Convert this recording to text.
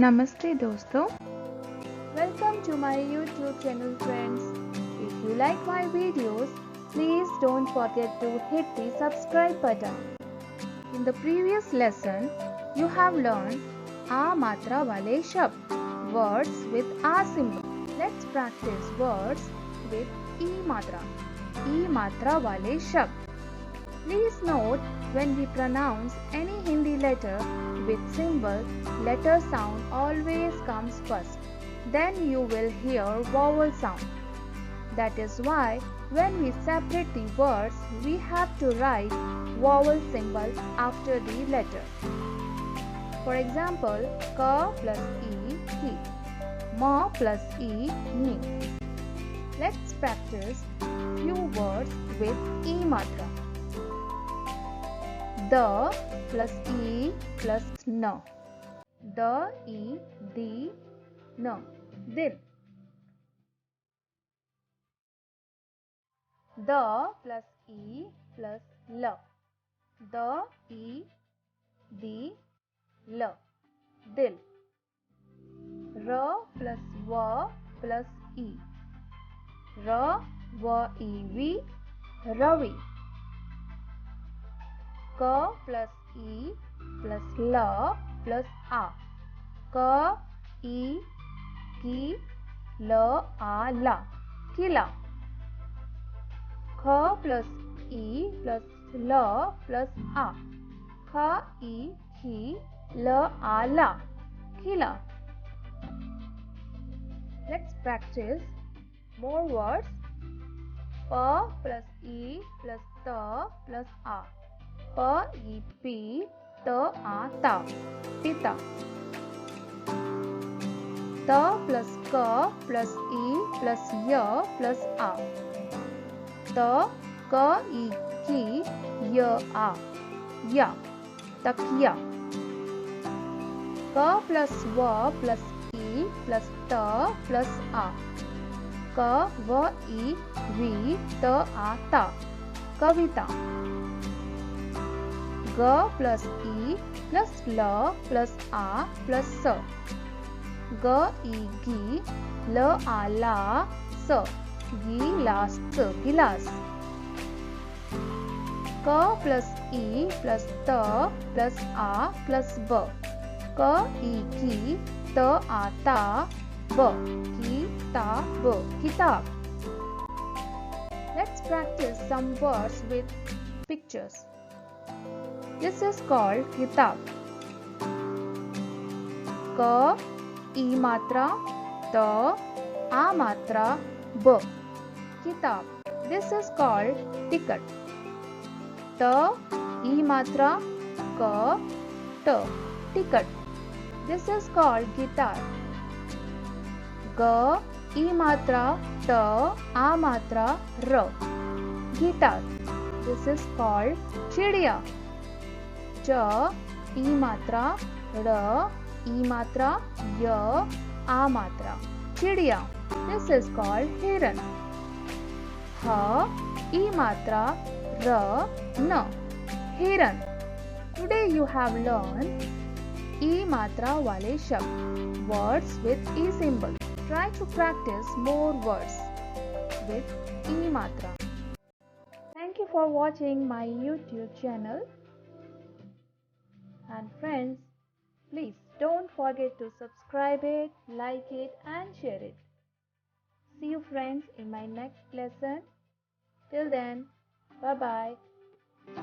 नमस्ते दोस्तों। Welcome to my YouTube channel, friends. If you like my videos, please don't forget to hit the subscribe button. In the previous lesson, you have learned a matra wale shabd, words with a symbol. Let's practice words with e matra. E matra wale shabd. Please note, when we pronounce any Hindi letter with symbol, letter sound always comes first. Then you will hear vowel sound. That is why when we separate the words, we have to write vowel symbol after the letter. For example, ka plus e, ki. Ma plus e, ni. Let's practice few words with e matra. The plus e plus n. The, e, the, n. Dil. The plus e plus l. The, e, the, l. Dil. R plus v plus e. R, v, e, v. Ravi. K plus e plus l plus a. K, e, ki, l, a, la. Kila. K plus e plus l plus a. K, e, ki, l, a, la. Khila. Let's practice more words. P plus e plus t plus a. P, e, p, t, a, ta. Pita. T plus k plus e plus y plus a. T, k, e, ki, y, a. Ya. Takya. K plus v plus e plus t plus a. K, v, e, v, t, a, ta. Kavita. G plus e plus l plus a plus s. G, e, gi, l, a, la, s. Gilas, gilas. K plus e plus t plus a plus b. K, e, ki, t, a, ta, b. Ki, ta, b. Kitab. Let's practice some words with pictures. This is called kitab. Ka, e matra, ta, a matra, b. Kitab. This is called ticket. Ta, e matra, ka, ta. Ticket. This is called guitar. Ga, e matra, ta, a matra, r. Guitar. This is called chidiya. Cha, e matra, ra, e matra, ya, a matra. Chidiya. This is called heron. Ha, e matra, ra, na. Heron. Today you have learned e matra wale shabd, words with e symbol. Try to practice more words with e matra. Thank you for watching my YouTube channel. And friends, please don't forget to subscribe it, like it and share it. See you friends in my next lesson. Till then, bye bye.